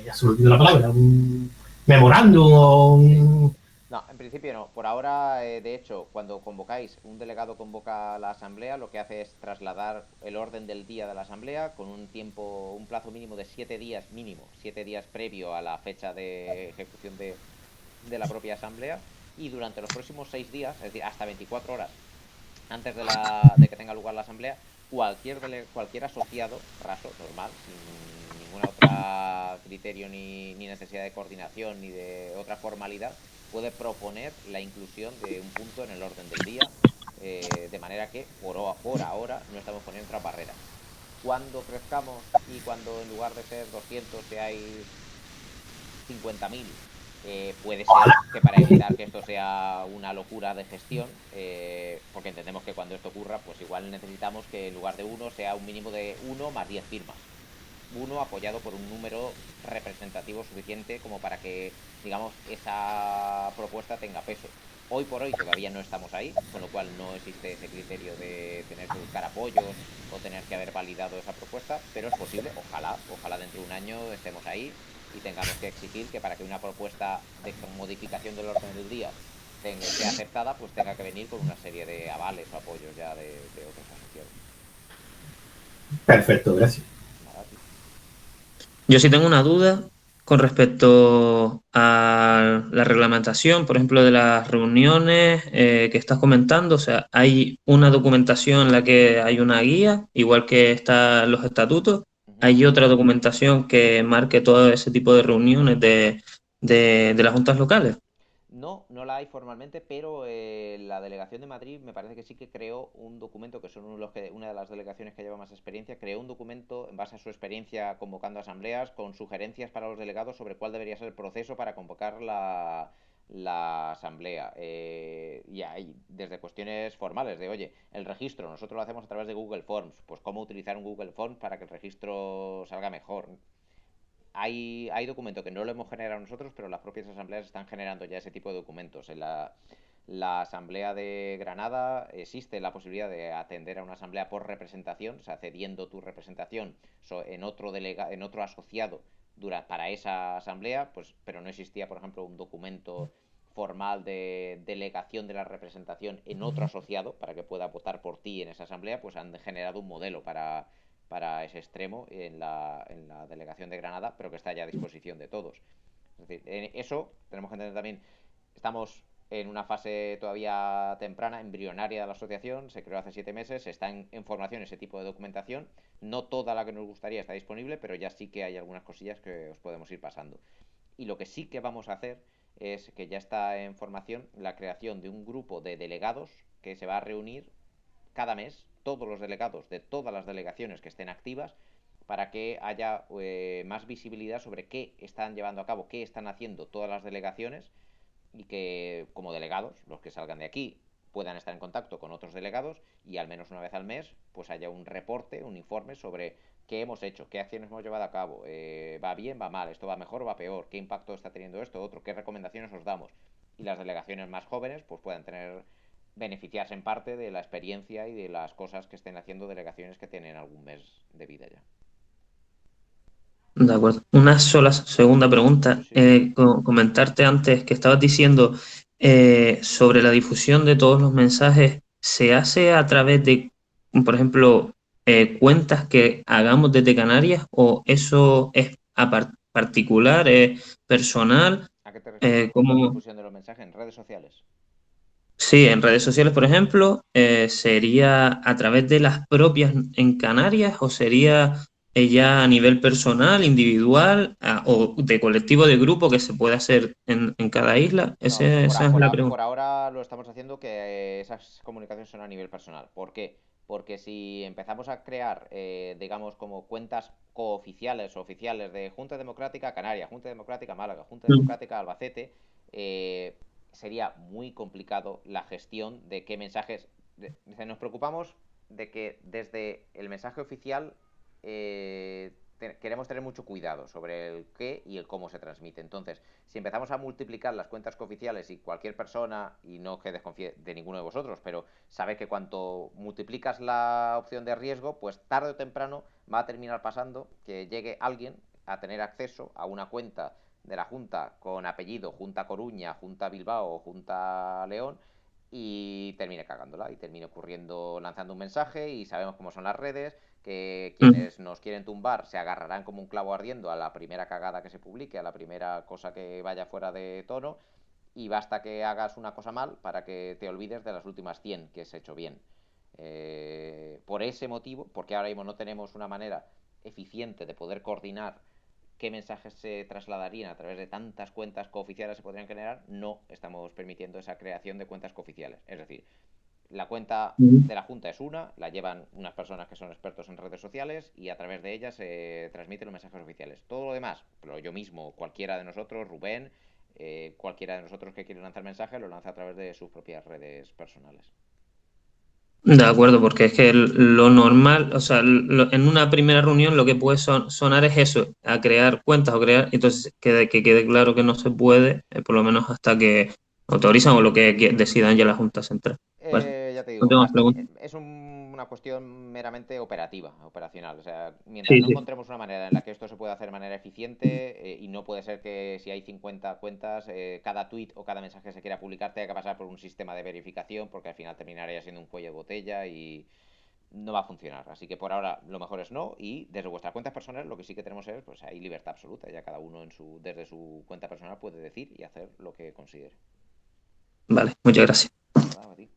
Ya se me olvidó la palabra, un memorándum o un... No, en principio no. Por ahora, de hecho, cuando convocáis, un delegado convoca a la asamblea, lo que hace es trasladar el orden del día de la asamblea con un plazo mínimo de 7 días, mínimo, 7 días previo a la fecha de ejecución de la propia asamblea, y durante los próximos 6 días, es decir, hasta 24 horas antes de que tenga lugar la asamblea, cualquier asociado raso, normal, sin ninguna otra criterio ni necesidad de coordinación ni de otra formalidad, puede proponer la inclusión de un punto en el orden del día, de manera que por ahora no estamos poniendo otras barreras. Cuando crezcamos y cuando en lugar de ser 200 seáis 50.000, puede ser que para evitar que esto sea una locura de gestión, porque entendemos que cuando esto ocurra, pues igual necesitamos que en lugar de 1 sea un mínimo de 1 más 10 firmas. 1 apoyado por un número representativo suficiente como para que, digamos, esa propuesta tenga peso. Hoy por hoy todavía no estamos ahí, con lo cual no existe ese criterio de tener que buscar apoyos o tener que haber validado esa propuesta, pero es posible, ojalá dentro de un año estemos ahí y tengamos que exigir que para que una propuesta de modificación del orden del día sea aceptada, pues tenga que venir con una serie de avales o apoyos ya de otros asociados. Perfecto, gracias. Yo sí tengo una duda con respecto a la reglamentación, por ejemplo, de las reuniones que estás comentando. O sea, hay una documentación en la que hay una guía, igual que están los estatutos. Hay otra documentación que marque todo ese tipo de reuniones de las juntas locales. No la hay formalmente, pero la delegación de Madrid me parece que sí que creó un documento, que son una de las delegaciones que lleva más experiencia, creó un documento en base a su experiencia convocando asambleas con sugerencias para los delegados sobre cuál debería ser el proceso para convocar la asamblea. Y hay desde cuestiones formales de, oye, el registro, nosotros lo hacemos a través de Google Forms, pues cómo utilizar un Google Forms para que el registro salga mejor. Hay documentos que no lo hemos generado nosotros, pero las propias asambleas están generando ya ese tipo de documentos. la Asamblea de Granada existe la posibilidad de atender a una asamblea por representación, o sea, cediendo tu representación en otro asociado para esa asamblea, pues, pero no existía, por ejemplo, un documento formal de delegación de la representación en otro asociado para que pueda votar por ti en esa asamblea, pues han generado un modelo para ese extremo en la delegación de Granada, pero que está ya a disposición de todos. Es decir, en eso tenemos que entender también, estamos en una fase todavía temprana, embrionaria de la asociación, se creó hace 7 meses, está en formación ese tipo de documentación, no toda la que nos gustaría está disponible, pero ya sí que hay algunas cosillas que os podemos ir pasando. Y lo que sí que vamos a hacer es que ya está en formación la creación de un grupo de delegados que se va a reunir cada mes, todos los delegados de todas las delegaciones que estén activas, para que haya más visibilidad sobre qué están llevando a cabo, qué están haciendo todas las delegaciones, y que como delegados, los que salgan de aquí, puedan estar en contacto con otros delegados y al menos una vez al mes pues haya un reporte, un informe sobre qué hemos hecho, qué acciones hemos llevado a cabo, va bien, va mal, esto va mejor o va peor, qué impacto está teniendo esto, otro, qué recomendaciones os damos. Y las delegaciones más jóvenes pues puedan beneficiarse en parte de la experiencia y de las cosas que estén haciendo delegaciones que tienen algún mes de vida ya. De acuerdo. Una sola segunda pregunta. Sí. Comentarte antes que estabas diciendo sobre la difusión de todos los mensajes, ¿se hace a través de, por ejemplo, cuentas que hagamos desde Canarias o eso es particular, personal? ¿A qué te refieres con la difusión de los mensajes en redes sociales? Sí, en redes sociales, por ejemplo, ¿sería a través de las propias en Canarias o sería ya a nivel personal, individual o de colectivo, de grupo que se puede hacer en cada isla? No, Esa es la pregunta. por ahora lo estamos haciendo que esas comunicaciones son a nivel personal. ¿Por qué? Porque si empezamos a crear, digamos, como cuentas cooficiales o oficiales de Junta Democrática Canaria, Junta Democrática Málaga, Junta Democrática Albacete, sería muy complicado la gestión de qué mensajes. Nos preocupamos de que desde el mensaje oficial queremos tener mucho cuidado sobre el qué y el cómo se transmite. Entonces, si empezamos a multiplicar las cuentas cooficiales y cualquier persona, y no que desconfíe de ninguno de vosotros, pero sabe que cuanto multiplicas la opción de riesgo, pues tarde o temprano va a terminar pasando que llegue alguien a tener acceso a una cuenta de la Junta con apellido Junta Coruña, Junta Bilbao, Junta León, y termine cagándola y termine ocurriendo, lanzando un mensaje, y sabemos cómo son las redes, que quienes nos quieren tumbar se agarrarán como un clavo ardiendo a la primera cagada que se publique, a la primera cosa que vaya fuera de tono, y basta que hagas una cosa mal para que te olvides de las últimas 100 que has hecho bien. Por ese motivo, porque ahora mismo no tenemos una manera eficiente de poder coordinar qué mensajes se trasladarían a través de tantas cuentas cooficiales se podrían generar, no estamos permitiendo esa creación de cuentas cooficiales. Es decir, la cuenta de la Junta es la llevan unas personas que son expertos en redes sociales y a través de ellas se transmiten los mensajes oficiales. Todo lo demás, pero yo mismo, cualquiera de nosotros, Rubén, cualquiera de nosotros que quiere lanzar mensajes, lo lanza a través de sus propias redes personales. De acuerdo, porque es que lo normal, o sea, en una primera reunión lo que puede sonar es eso, a crear cuentas o crear, entonces que quede claro que no se puede, por lo menos hasta que autorizan o lo que decidan ya la Junta Central. Vale. Ya te No digo, tengo más preguntas. es una cuestión meramente operacional. O sea, mientras Sí, no sí. encontremos una manera en la que esto se pueda hacer de manera eficiente, y no puede ser que si hay 50 cuentas, cada tweet o cada mensaje que se quiera publicar tenga que pasar por un sistema de verificación, porque al final terminaría siendo un cuello de botella y no va a funcionar. Así que por ahora lo mejor es no, y desde vuestras cuentas personales lo que sí que tenemos es, pues hay libertad absoluta. Ya cada uno desde su cuenta personal puede decir y hacer lo que considere. Vale, muchas gracias. Nada, a ti.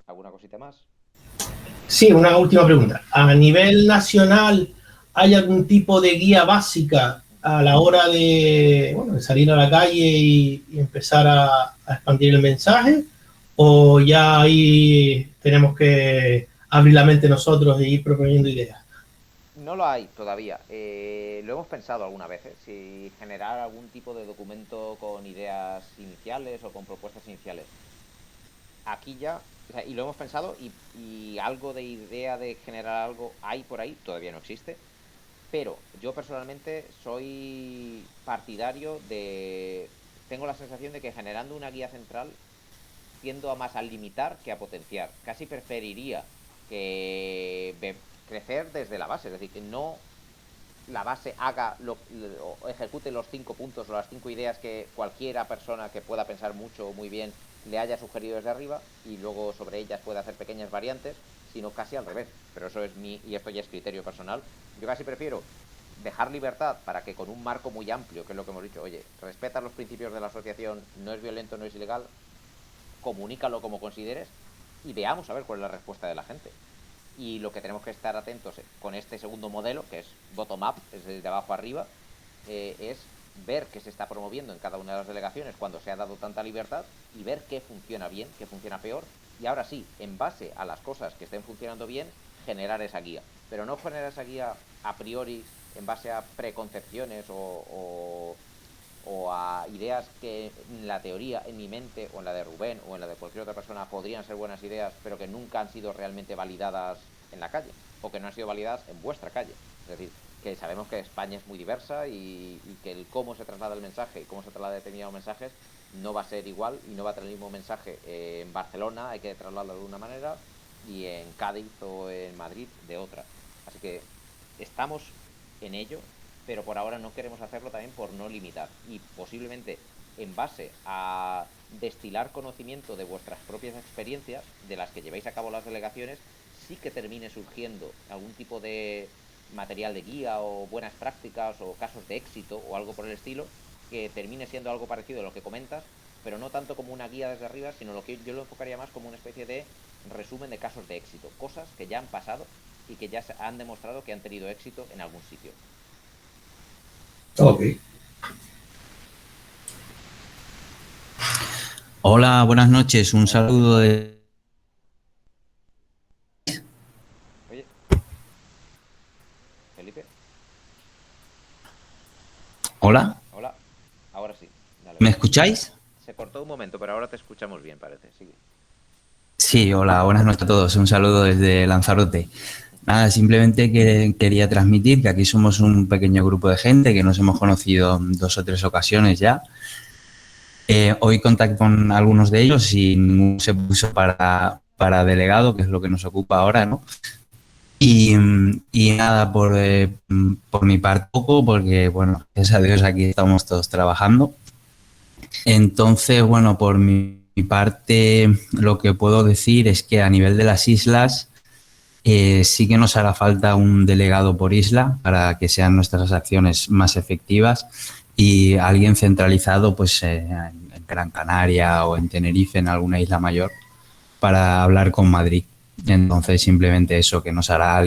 ¿Alguna cosita más? Sí, una última pregunta. ¿A nivel nacional hay algún tipo de guía básica a la hora de salir a la calle y empezar a expandir el mensaje? ¿O ya ahí tenemos que abrir la mente nosotros e ir proponiendo ideas? No lo hay todavía. Lo hemos pensado algunas veces, si generar algún tipo de documento con ideas iniciales o con propuestas iniciales. Aquí ya, o sea, y lo hemos pensado, y algo de idea de generar algo hay por ahí, todavía no existe. Pero yo personalmente soy partidario de tengo la sensación de que generando una guía central tiendo a más a limitar que a potenciar. Casi preferiría que crecer desde la base, es decir, que no la base haga o ejecute los 5 puntos o las 5 ideas que cualquiera persona que pueda pensar mucho o muy bien le haya sugerido desde arriba y luego sobre ellas pueda hacer pequeñas variantes, sino casi al revés. Pero eso es y esto ya es criterio personal. Yo casi prefiero dejar libertad para que con un marco muy amplio, que es lo que hemos dicho, oye, respeta los principios de la asociación, no es violento, no es ilegal, comunícalo como consideres y veamos a ver cuál es la respuesta de la gente. Y lo que tenemos que estar atentos con este segundo modelo, que es bottom-up, es de abajo arriba, es ver qué se está promoviendo en cada una de las delegaciones cuando se ha dado tanta libertad y ver qué funciona bien, qué funciona peor. Y ahora sí, en base a las cosas que estén funcionando bien, generar esa guía. Pero no generar esa guía a priori en base a preconcepciones o a ideas que en la teoría, en mi mente, o en la de Rubén, o en la de cualquier otra persona, podrían ser buenas ideas, pero que nunca han sido realmente validadas en la calle, o que no han sido validadas en vuestra calle. Es decir, que sabemos que España es muy diversa y que el cómo se traslada el mensaje y cómo se traslada determinados mensajes no va a ser igual y no va a tener el mismo mensaje en Barcelona, hay que trasladarlo de una manera, y en Cádiz o en Madrid de otra. Así que estamos en ello, pero por ahora no queremos hacerlo también por no limitar y posiblemente en base a destilar conocimiento de vuestras propias experiencias, de las que llevéis a cabo las delegaciones, sí que termine surgiendo algún tipo de material de guía o buenas prácticas o casos de éxito o algo por el estilo, que termine siendo algo parecido a lo que comentas, pero no tanto como una guía desde arriba, sino lo que yo lo enfocaría más como una especie de resumen de casos de éxito, cosas que ya han pasado y que ya han demostrado que han tenido éxito en algún sitio. Ok. Hola, buenas noches. Un saludo de... Oye, Felipe. Hola. Hola, ahora sí. Dale, ¿Me dale. escucháis? Se cortó un momento, pero ahora te escuchamos bien, parece. Sigue. Sí, hola, buenas noches a todos. Un saludo desde Lanzarote. Nada, simplemente que quería transmitir que aquí somos un pequeño grupo de gente que nos hemos conocido 2 o 3 ocasiones ya. Hoy contacto con algunos de ellos y ninguno se puso para delegado, que es lo que nos ocupa ahora, ¿no? Y nada, por mi parte poco, porque, bueno, gracias a Dios aquí estamos todos trabajando. Entonces, bueno, por mi parte, lo que puedo decir es que a nivel de las islas sí que nos hará falta un delegado por isla para que sean nuestras acciones más efectivas y alguien centralizado pues en Gran Canaria o en Tenerife, en alguna isla mayor, para hablar con Madrid. Entonces, simplemente eso, que nos hará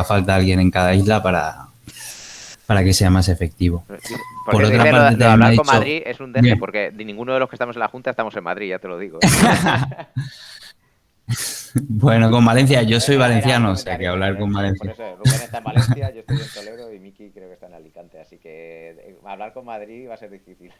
falta alguien en cada isla para que sea más efectivo. Por Otra dice, parte, lo de también me ha hablar con dicho... Madrid es un deje, Bien. porque ninguno de los que estamos en la Junta estamos en Madrid, ya te lo digo. Bueno, con Valencia, yo soy Era un valenciano, o sea que comentario, hablar con por Valencia. eso Rubén está en Valencia, yo estoy en Toledo y Miki creo que está en Alicante, así que hablar con Madrid va a ser difícil.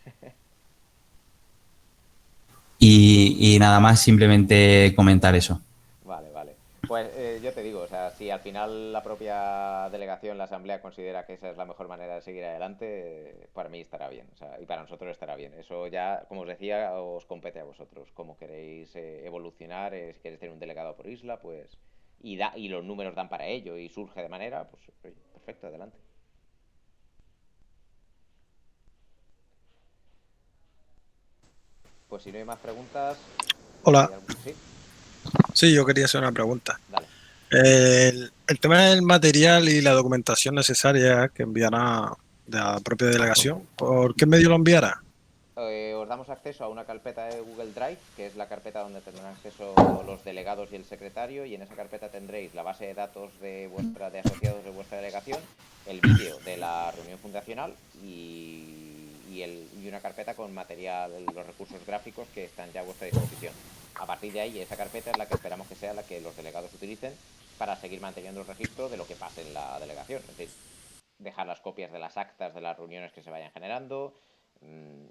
Y nada más, simplemente comentar eso. Vale, vale. Pues yo te digo, o sea, si al final la propia delegación, la asamblea considera que esa es la mejor manera de seguir adelante, para mí estará bien, o sea, y para nosotros estará bien. Eso ya, como os decía, os compete a vosotros. Cómo queréis evolucionar, si queréis tener un delegado por isla, pues, y los números dan para ello y surge de manera, pues, oye, perfecto, adelante. Pues si no hay más preguntas, Hola. ¿sí? Sí, yo quería hacer una pregunta. Dale. El tema del material y la documentación necesaria que enviará de la propia delegación, ¿por qué medio lo enviará? Os damos acceso a una carpeta de Google Drive, que es la carpeta donde tendrán acceso los delegados y el secretario, y en esa carpeta tendréis la base de datos de asociados de vuestra delegación, el vídeo de la reunión fundacional y una carpeta con material, los recursos gráficos que están ya a vuestra disposición. A partir de ahí, esa carpeta es la que esperamos que sea la que los delegados utilicen para seguir manteniendo el registro de lo que pase en la delegación. Es decir, dejar las copias de las actas de las reuniones que se vayan generando,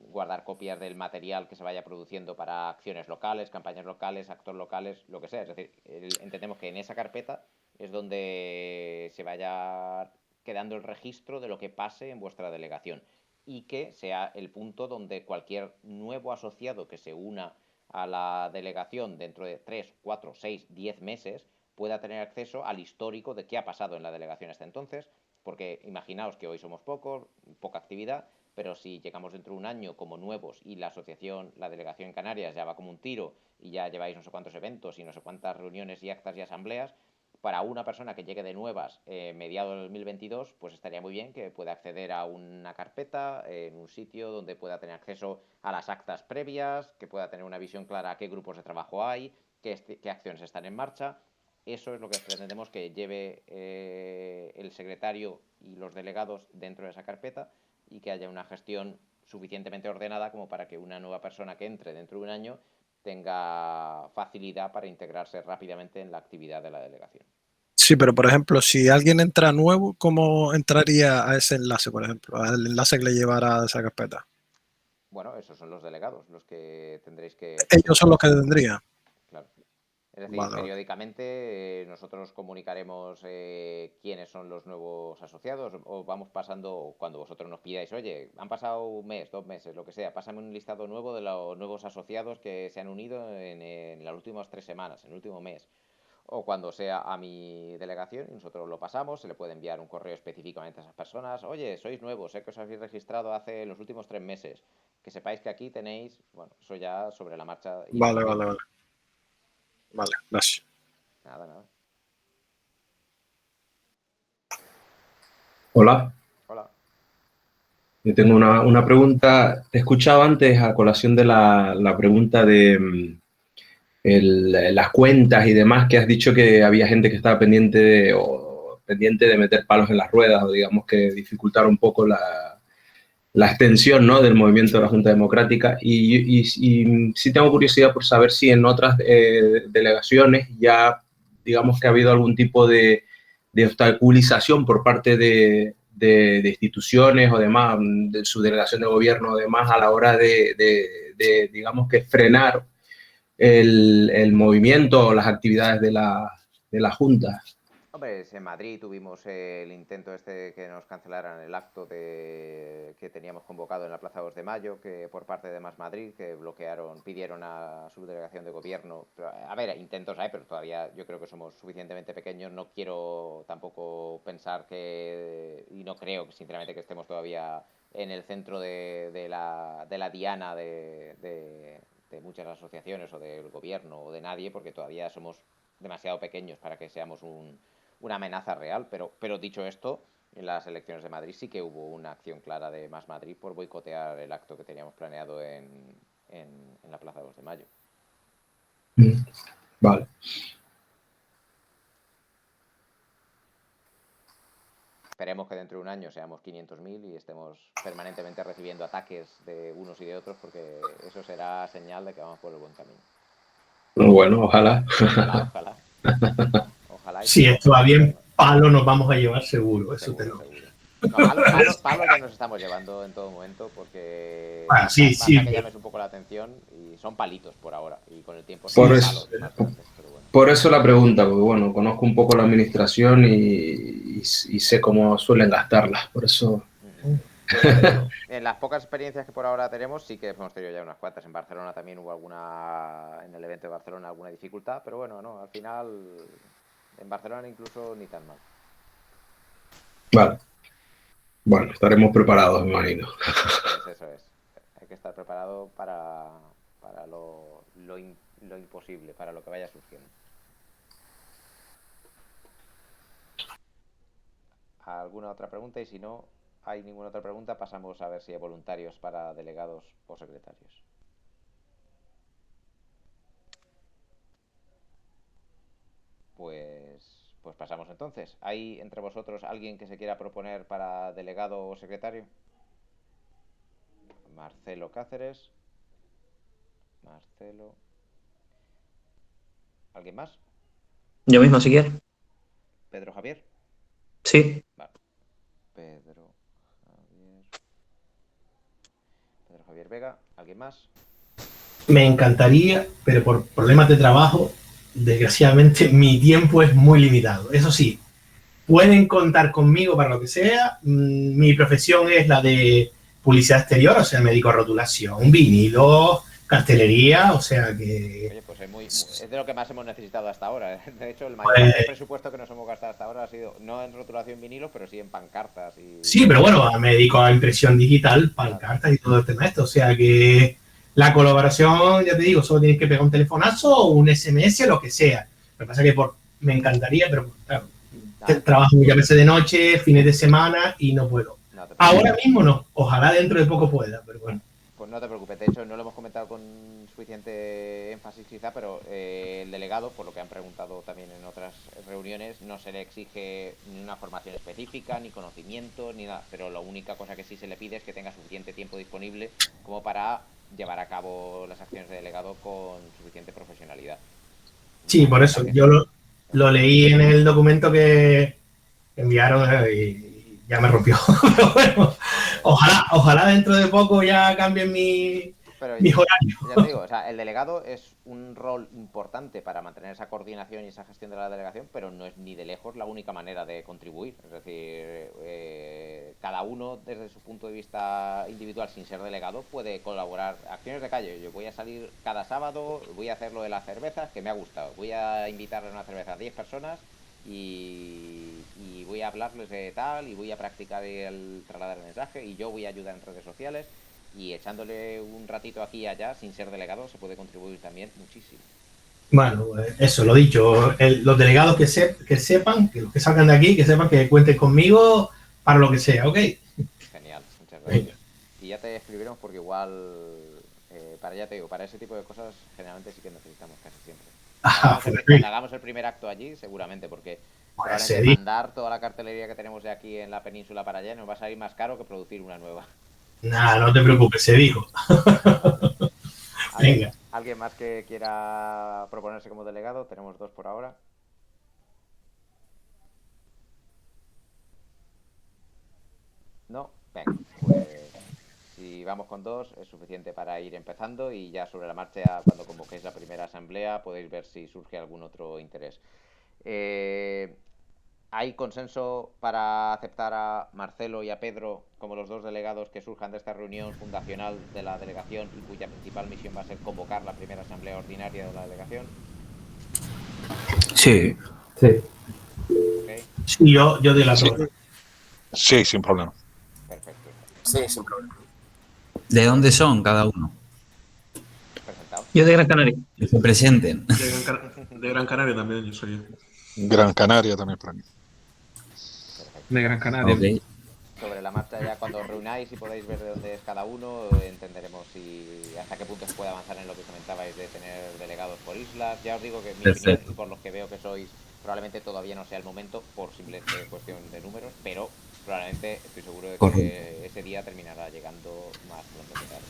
guardar copias del material que se vaya produciendo para acciones locales, campañas locales, actos locales, lo que sea. Es decir, entendemos que en esa carpeta es donde se vaya quedando el registro de lo que pase en vuestra delegación. y que sea el punto donde cualquier nuevo asociado que se una a la delegación dentro de 3, 4, 6, 10 meses pueda tener acceso al histórico de qué ha pasado en la delegación hasta entonces, porque imaginaos que hoy somos pocos, poca actividad, pero si llegamos dentro de un año como nuevos y la asociación, la delegación en Canarias ya va como un tiro y ya lleváis no sé cuántos eventos y no sé cuántas reuniones y actas y asambleas, para una persona que llegue de nuevas mediados del 2022, pues estaría muy bien que pueda acceder a una carpeta en un sitio donde pueda tener acceso a las actas previas, que pueda tener una visión clara a qué grupos de trabajo hay, qué acciones están en marcha. Eso es lo que pretendemos que lleve el secretario y los delegados dentro de esa carpeta y que haya una gestión suficientemente ordenada como para que una nueva persona que entre dentro de un año tenga facilidad para integrarse rápidamente en la actividad de la delegación. Sí, pero por ejemplo, si alguien entra nuevo, ¿cómo entraría a ese enlace, por ejemplo? Al enlace que le llevará a esa carpeta. Bueno, esos son los delegados, los que tendréis que... Ellos son los que tendrían. Claro. Es decir, periódicamente nosotros comunicaremos quiénes son los nuevos asociados, o vamos pasando, cuando vosotros nos pidáis, oye, han pasado un mes, 2 meses, lo que sea, pásame un listado nuevo de los nuevos asociados que se han unido en las últimas 3 semanas, en el último mes. O cuando sea a mi delegación y nosotros lo pasamos, se le puede enviar un correo específicamente a esas personas. Oye, sois nuevos, sé que os habéis registrado hace los últimos 3 meses. Que sepáis que aquí tenéis, bueno, eso ya sobre la marcha. Vale. Vale, gracias. Nada. Hola. Hola. Yo tengo una pregunta. Te escuchaba antes a colación de la pregunta de las cuentas y demás, que has dicho que había gente que estaba pendiente de meter palos en las ruedas, o digamos que dificultar un poco la extensión, ¿no?, del movimiento de la Junta Democrática. Y sí tengo curiosidad por saber si en otras delegaciones ya, digamos que ha habido algún tipo de obstaculización por parte de instituciones o demás, de su delegación de gobierno o demás, a la hora de digamos que frenar el movimiento o las actividades de la Junta. Hombre, en Madrid tuvimos el intento que nos cancelaran el acto que teníamos convocado en la Plaza 2 de Mayo, que por parte de Más Madrid, que pidieron a su delegación de gobierno. A ver, intentos hay, pero todavía yo creo que somos suficientemente pequeños. No quiero tampoco pensar y no creo sinceramente que estemos todavía en el centro de la diana de muchas asociaciones o del gobierno o de nadie, porque todavía somos demasiado pequeños para que seamos una amenaza real, pero dicho esto, en las elecciones de Madrid sí que hubo una acción clara de Más Madrid por boicotear el acto que teníamos planeado en la Plaza 2 de Mayo. Vale. Esperemos que dentro de un año seamos 500.000 y estemos permanentemente recibiendo ataques de unos y de otros, porque eso será señal de que vamos por el buen camino. Bueno, ojalá. Ojalá. Si esto va bien, palo nos vamos a llevar seguro, eso te lo digo. Palos ya nos estamos llevando en todo momento, porque basta que llames un poco la atención, y son palitos por ahora, y con el tiempo por son eso, palos más grandes, pero bueno. Por eso la pregunta, porque bueno, conozco un poco la administración y sé cómo suelen gastarlas, por eso... En las pocas experiencias que por ahora tenemos, sí que hemos tenido ya unas cuantas. En Barcelona también hubo en el evento de Barcelona alguna dificultad, pero bueno, no, al final en Barcelona incluso ni tan mal. Vale. Bueno, estaremos preparados, me imagino. Eso es. Hay que estar preparado para lo imposible, para lo que vaya surgiendo. ¿Alguna otra pregunta? Y si no hay ninguna otra pregunta, pasamos a ver si hay voluntarios para delegados o secretarios. Pues pasamos entonces. ¿Hay entre vosotros alguien que se quiera proponer para delegado o secretario? Marcelo Cáceres. ¿Alguien más? Yo mismo, si quieres. ¿Pedro Javier? Sí. Vale. Pedro Javier Vega. ¿Alguien más? Me encantaría, pero por problemas de trabajo, desgraciadamente mi tiempo es muy limitado. Eso sí, pueden contar conmigo para lo que sea. Mi profesión es la de publicidad exterior, o sea, me dedico a rotulación, vinilo, cartelería, o sea que... Oye, pues es de lo que más hemos necesitado hasta ahora. De hecho, el mayor presupuesto que nos hemos gastado hasta ahora ha sido no en rotulación vinilo, pero sí en pancartas. Sí, pero bueno, me dedico a impresión digital, pancartas y todo el tema esto. O sea que la colaboración, ya te digo, solo tienes que pegar un telefonazo o un SMS, lo que sea. Lo que pasa es que me encantaría, pero claro, trabajo muchas veces de noche, fines de semana y no puedo. Ahora mismo no, ojalá dentro de poco pueda, pero bueno. Pues no te preocupes, de hecho no lo hemos comentado con suficiente énfasis quizá, pero el delegado, por lo que han preguntado también en otras reuniones, no se le exige ni una formación específica, ni conocimiento, ni nada, pero la única cosa que sí se le pide es que tenga suficiente tiempo disponible como para llevar a cabo las acciones de delegado con suficiente profesionalidad. Sí, por eso, yo lo leí en el documento que enviaron y ya me rompió. Pero bueno, ojalá dentro de poco ya cambien mis horarios. Ya te digo, o sea, el delegado es un rol importante para mantener esa coordinación y esa gestión de la delegación, pero no es ni de lejos la única manera de contribuir. Es decir, cada uno desde su punto de vista individual, sin ser delegado, puede colaborar. Acciones de calle, yo voy a salir cada sábado, voy a hacer lo de las cervezas, que me ha gustado. Voy a invitar a una cerveza a 10 personas y voy a hablarles de tal y voy a practicar el trasladar el mensaje y yo voy a ayudar en redes sociales. Y echándole un ratito aquí y allá, sin ser delegado, se puede contribuir también muchísimo. Bueno, eso, lo dicho. Los delegados que sepan, que los que salgan de aquí, que sepan que cuenten conmigo para lo que sea, ¿ok? Genial, muchas gracias. Y ya te escribieron porque igual, para ese tipo de cosas, generalmente sí que necesitamos casi siempre. Cuando hagamos el primer acto allí, seguramente, porque probablemente mandar toda la cartelería que tenemos de aquí en la península para allá nos va a salir más caro que producir una nueva. Nada, no te preocupes, se dijo. Venga. ¿Alguien más que quiera proponerse como delegado? Tenemos 2 por ahora. ¿No? Venga, pues si vamos con 2 es suficiente para ir empezando y ya sobre la marcha, cuando convoquéis la primera asamblea, podéis ver si surge algún otro interés. ¿Hay consenso para aceptar a Marcelo y a Pedro como los 2 delegados que surjan de esta reunión fundacional de la delegación y cuya principal misión va a ser convocar la primera asamblea ordinaria de la delegación? Sí. Okay. Sí, yo doy la prueba. Sí, sin problema. Perfecto. Sí, sin problema. ¿De dónde son cada uno? Yo de Gran Canaria. Que se presenten. De Gran Canaria también, yo soy. Gran Canaria también para mí. De Gran Canaria. Okay. Sobre la marcha ya cuando os reunáis y podéis ver de dónde es cada uno, entenderemos hasta qué punto se puede avanzar en lo que comentabais de tener delegados por islas. Ya os digo que mi opinión, por los que veo que sois, probablemente todavía no sea el momento por simple cuestión de números, pero probablemente estoy seguro de que ese día terminará llegando más pronto que tarde.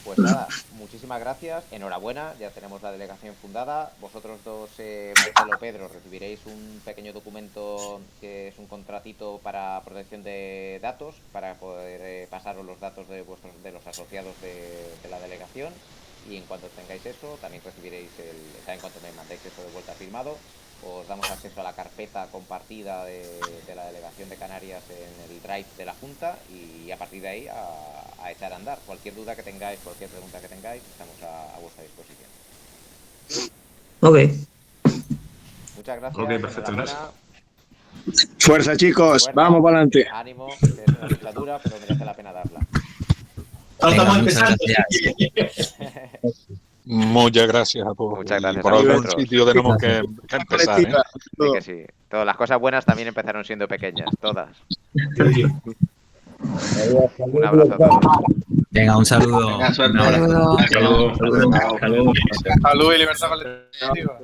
Pues nada, muchísimas gracias, enhorabuena, ya tenemos la delegación fundada. Vosotros 2, Marcelo, Pedro, recibiréis un pequeño documento que es un contratito para protección de datos, para poder pasaros los datos de los asociados de la delegación, y en cuanto tengáis eso, también recibiréis en cuanto me mandéis eso de vuelta firmado, os damos acceso a la carpeta compartida de la delegación de Canarias en el Drive de la Junta, y a partir de ahí a echar a andar. Cualquier duda que tengáis, cualquier pregunta que tengáis, estamos a vuestra disposición. Ok. Muchas gracias. Ok, perfecto, gracias. Fuerza, chicos, Fuerza, vamos para adelante. Ánimo, que es una lucha dura, pero merece la pena darla. Estamos empezando. Muchas gracias a todos. Muchas gracias por a algún vosotros. sitio tenemos que empezar. Sí que sí. Todas las cosas buenas también empezaron siendo pequeñas, todas. Un abrazo a todos. Venga, un saludo. Venga, suerte. Un abrazo. Saludos. Saludos. Salud y libertad colectiva.